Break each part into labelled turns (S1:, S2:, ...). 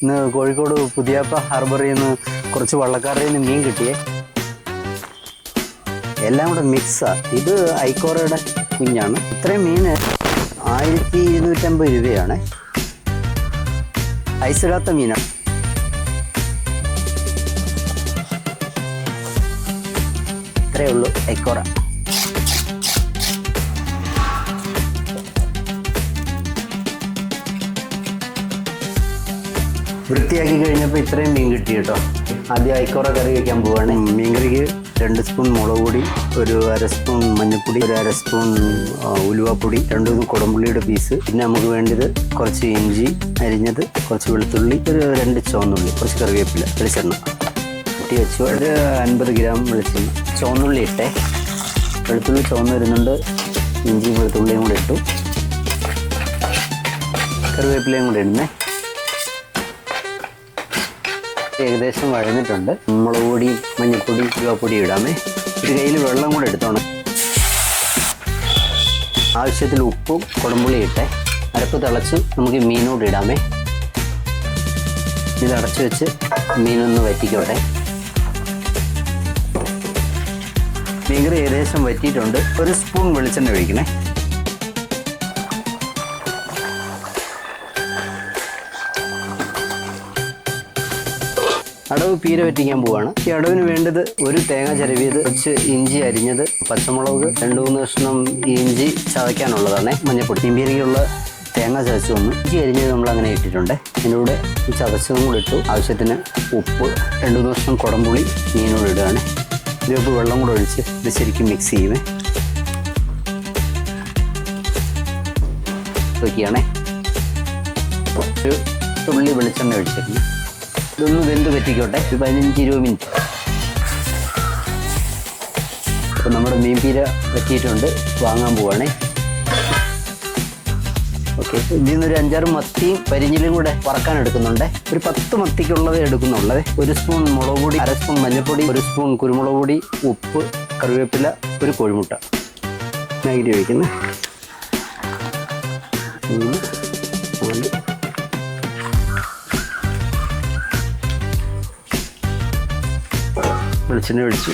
S1: ഇന്ന് കോഴിക്കോട് പുതിയാപ്പ ഹാർബറിൽ നിന്ന് കുറച്ച് വള്ളക്കാരുടെ നിന്ന് മീൻ കിട്ടിയേ. എല്ലാം കൂടെ മിക്സാണ്. ഇത് ഐക്കോറയുടെ കുഞ്ഞാണ്. ഇത്രയും മീൻ 1250 രൂപയാണ്. ഐസിടാത്ത മീനാണ്. ഇത്രയേ ഉള്ളൂ ഐക്കോറ. വൃത്തിയാക്കി കഴിഞ്ഞപ്പോൾ ഇത്രയും മീൻ കിട്ടി കേട്ടോ. ആദ്യം ഐക്കോറ കറി വയ്ക്കാൻ പോവുകയാണ്. മീൻ കറിക്ക് 2 സ്പൂൺ മുളക് പൊടി, ഒരു 1/2 സ്പൂൺ മഞ്ഞൾപ്പൊടി, ഒരു 1/2 സ്പൂൺ ഉലുവാപ്പൊടി, 2 കുടംപുള്ളിയുടെ പീസ്, പിന്നെ നമുക്ക് വേണ്ടത് കുറച്ച് ഇഞ്ചി അരിഞ്ഞത്, കുറച്ച് വെളുത്തുള്ളി, ഒരു 2 ചുവന്നുള്ളി, കുറച്ച് കറിവേപ്പില, വെളിച്ചെണ്ണ കുട്ടി വെച്ചു. ഒരു 50 ഗ്രാം വെളിച്ചെണ്ണ. ചുവന്നുള്ളി ഇട്ടേ. വെളുത്തുള്ളി ചുവന്ന് വരുന്നുണ്ട്. ഇഞ്ചിയും വെളുത്തുള്ളിയും കൂടെ ഇട്ടു. കറിവേപ്പിലയും കൂടെ ഇടുന്നേ. ഏകദേശം വഴന്നിട്ടുണ്ട്. മുളക് പൊടി, മഞ്ഞൾപ്പൊടി, ഉലുവാപ്പൊടി ഇടാമേ. ഒരു കയ്യിൽ വെള്ളം കൂടെ എടുത്തോണം. ആവശ്യത്തിൽ ഉപ്പും കുടംപുളി ഇട്ടേ. അരപ്പ് തിളച്ച് നമുക്ക് മീനോട് ഇടാമേ. ഇത് അടച്ചു വെച്ച് മീനൊന്ന് വറ്റിക്കോട്ടെ. മീൻകറി ഏകദേശം വറ്റിയിട്ടുണ്ട്. 1 സ്പൂൺ വെളിച്ചെണ്ണ ഒഴിക്കണേ. അടവ് പീര വറ്റിക്കാൻ പോവാണ്. ഈ അടവിന് വേണ്ടത് ഒരു തേങ്ങ ചിരവിയത്, കുറച്ച് ഇഞ്ചി അരിഞ്ഞത്, പച്ചമുളക്, 2-3 കഷ്ണം ഇഞ്ചി ചതയ്ക്കാനുള്ളതാണ്, മഞ്ഞൾപ്പൊടി, മീൻപീരയ്ക്കുള്ള തേങ്ങ ചതച്ചു വന്നു. ഇഞ്ചി അരിഞ്ഞത് നമ്മൾ അങ്ങനെ ഇട്ടിട്ടുണ്ട്. ഇതിലൂടെ ഈ ചതച്ചതും കൂടെ ഇട്ടു. ആവശ്യത്തിന് ഉപ്പ്, 2-3 കഷ്ണം കുടംപുളി മീനോട് ഇടുകയാണ്. ഇതിലേക്ക് വെള്ളം കൂടെ ഒഴിച്ച് ഇത് ശരിക്കും മിക്സ് ചെയ്യുമേ. വയ്ക്കുകയാണേ. ഒരു തുള്ളി വെളിച്ചെണ്ണ ഒഴിച്ചിരുന്നു. ഇതൊന്ന് വെന്ത് പറ്റിക്കോട്ടെ. ഒരു 15-20 മിനിറ്റ്. അപ്പോൾ നമ്മുടെ മീൻപീര പറ്റിയിട്ടുണ്ട്. വാങ്ങാൻ പോവുകയാണേ. ഓക്കെ. ഇതിൽ നിന്നൊരു 5-6 മത്തിയും പരിഞ്ഞിലും കൂടെ വറക്കാൻ എടുക്കുന്നുണ്ട്. ഒരു 10 മത്തിക്കുള്ളത് എടുക്കുന്നുള്ളത്. 1 സ്പൂൺ മുളക് പൊടി, 1/2 സ്പൂൺ മഞ്ഞൾപ്പൊടി, 1 സ്പൂൺ കുരുമുളക് പൊടി, ഉപ്പ്, കറിവേപ്പില, ഒരു കോഴിമുട്ട. മാഗി വയ്ക്കുന്നത്. 3, 4. വെളിച്ചെണ്ണ ഒഴിച്ചു.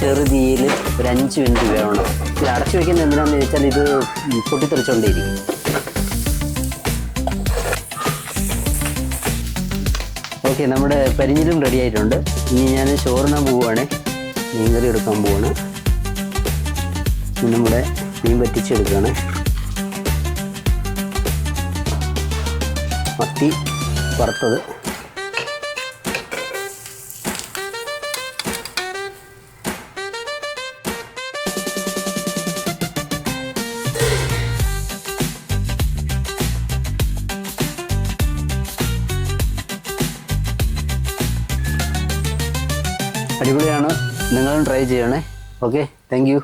S1: ചെറുതീയിൽ ഒരു 5 മിനിറ്റ് വേണം. ഇത് അടച്ചു വയ്ക്കുന്നത് എന്തിനാണെന്ന് ചോദിച്ചാൽ ഇത് പൊട്ടിത്തെറിച്ചുകൊണ്ടേയിരിക്കും. ഓക്കെ, നമ്മുടെ പരിഞ്ഞിലും റെഡി ആയിട്ടുണ്ട്. ഇനി ഞാൻ ചോറിനാൻ പോവുകയാണ്. മീൻകറി എടുക്കാൻ പോവാണ്. നമ്മുടെ മീൻ പറ്റിച്ചെടുക്കുകയാണ്. മത്തി വറുത്തത്, അടിപൊളിയാണ്. നിങ്ങളും ട്രൈ ചെയ്യണേ. Okay, thank you.